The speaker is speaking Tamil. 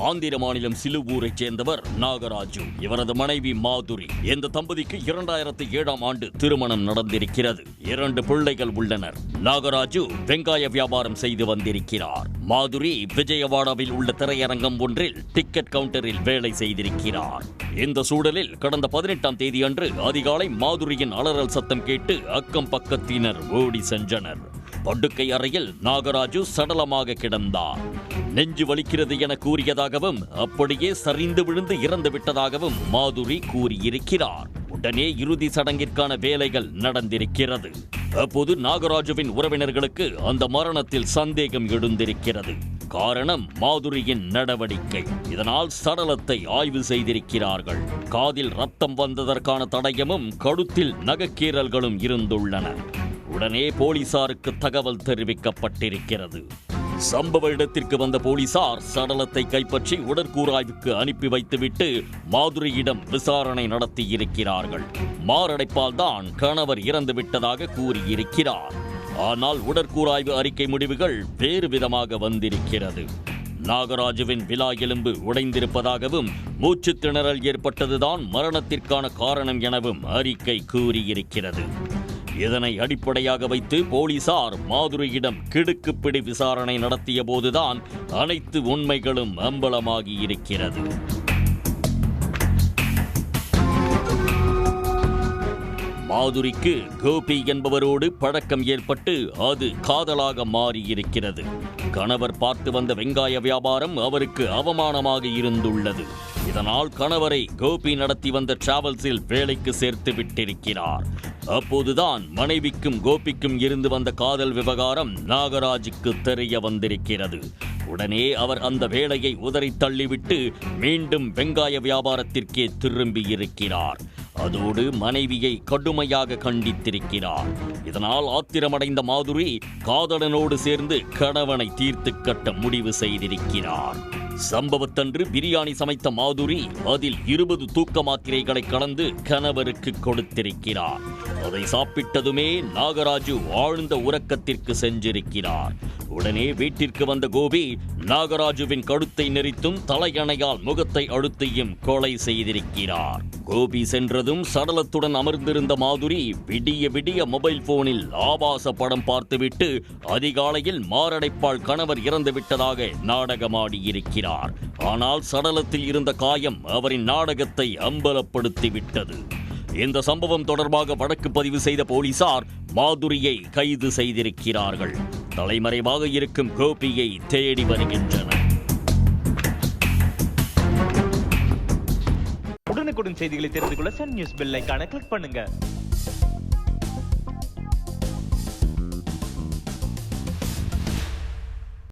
ஆந்திர மாநிலம் சிலுவூரைச் சேர்ந்தவர் நாகராஜு. இவரது மனைவி மாதுரி. இந்த தம்பதிக்கு 2007ஆம் ஆண்டு திருமணம் நடந்திருக்கிறது. 2 பிள்ளைகள் உள்ளனர். நாகராஜு வெங்காய வியாபாரம் செய்து வந்திருக்கிறார். மாதுரி விஜயவாடாவில் உள்ள திரையரங்கம் ஒன்றில் டிக்கெட் கவுண்டரில் வேலை செய்திருக்கிறார். இந்த சூழலில் கடந்த 18ஆம் தேதி அன்று அதிகாலை மாதுரியின் அலறல் சத்தம் கேட்டு அக்கம் பக்கத்தினர் ஓடி சென்றனர். படுக்கை அறையில் நாகராஜு சடலமாக கிடந்தார். நெஞ்சு வலிக்கிறது என கூறியதாகவும் அப்படியே சரிந்து விழுந்து இறந்து விட்டதாகவும் மாதுரி கூறியிருக்கிறார். உடனே இறுதி சடங்கிற்கான வேலைகள் நடந்திருக்கிறது. அப்போது நாகராஜுவின் உறவினர்களுக்கு அந்த மரணத்தில் சந்தேகம் எழுந்திருக்கிறது. காரணம் மாதுரியின் நடவடிக்கை. இதனால் சடலத்தை ஆய்வு செய்திருக்கிறார்கள். காதில் ரத்தம் வந்ததற்கான தடயமும் கழுத்தில் நகக்கீறல்களும் இருந்துள்ளன. உடனே போலீசாருக்கு தகவல் தெரிவிக்கப்பட்டிருக்கிறது. சம்பவ இடத்திற்கு வந்த போலீசார் சடலத்தை கைப்பற்றி உடற்கூறாய்வுக்கு அனுப்பி வைத்துவிட்டு மாதுரியிடம் விசாரணை நடத்தியிருக்கிறார்கள். மாரடைப்பால் தான் கணவர் இறந்துவிட்டதாக கூறியிருக்கிறார். ஆனால் உடற்கூறாய்வு அறிக்கை முடிவுகள் வேறு விதமாக வந்திருக்கிறது. நாகராஜுவின் விலா எலும்பு உடைந்திருப்பதாகவும் மூச்சு திணறல் ஏற்பட்டதுதான் மரணத்திற்கான காரணம் எனவும் அறிக்கை கூறியிருக்கிறது. இதனை அடிப்படையாக வைத்து போலீசார் மாதுரியிடம் கிடுக்குப்பிடி விசாரணை நடத்திய போதுதான் அனைத்து உண்மைகளும் அம்பலமாகி இருக்கிறது. மாதுரிக்கு கோபி என்பவரோடு பழக்கம் ஏற்பட்டு அது காதலாக மாறியிருக்கிறது. கணவர் பார்த்து வந்த வெங்காய வியாபாரம் அவருக்கு அவமானமாக இருந்துள்ளது. இதனால் கணவரை கோபி நடத்தி வந்த டிராவல்ஸில் வேலைக்கு சேர்த்து விட்டிருக்கிறார். அப்போதுதான் மனைவிக்கும் கோபிக்கும் இருந்து வந்த காதல் விவகாரம் நாகராஜுக்கு தெரிய வந்திருக்கிறது. உடனே அவர் அந்த வேலையை உதறி தள்ளிவிட்டு மீண்டும் வெங்காய வியாபாரத்திற்கே திரும்பியிருக்கிறார். அதோடு மனைவியை கடுமையாக கண்டித்திருக்கிறார். இதனால் ஆத்திரமடைந்த மாதுரி காதலனோடு சேர்ந்து கணவனை தீர்த்து கட்ட முடிவு செய்திருக்கிறார். சம்பவத்தன்று பிரியாணி சமைத்த மாதுரி அதில் 20 தூக்க மாத்திரைகளை கலந்து கணவருக்கு கொடுத்திருக்கிறார். அதை சாப்பிட்டதுமே நாகராஜு ஆழ்ந்த உறக்கத்திற்கு சென்றிருக்கிறார். உடனே வீட்டிற்கு வந்த கோபி நாகராஜுவின் கழுத்தை நெரித்தும் தலையணையால் முகத்தை அழுத்தியும் கொலை செய்திருக்கிறார். கோபி சென்றதும் சடலத்துடன் அமர்ந்திருந்த மாதுரி விடிய விடிய மொபைல் போனில் ஆபாச படம் பார்த்துவிட்டு அதிகாலையில் மாரடைப்பால் கணவர் இறந்து விட்டதாக நாடகமாடியிருக்கிறார். ஆனால் சடலத்தில் இருந்த காயம் அவரின் நாடகத்தை அம்பலப்படுத்திவிட்டது. இந்த சம்பவம் தொடர்பாக வழக்கு பதிவு செய்த போலீசார் மாதுரியை கைது செய்திருக்கிறார்கள். தலைமறைவாக இருக்கும் கோபியை தேடி வருகின்றனர். உடனுக்குடன் செய்திகளை தெரிந்து கொள்ள சன் நியூஸ் பெல் ஐகானை கிளிக் பண்ணுங்க.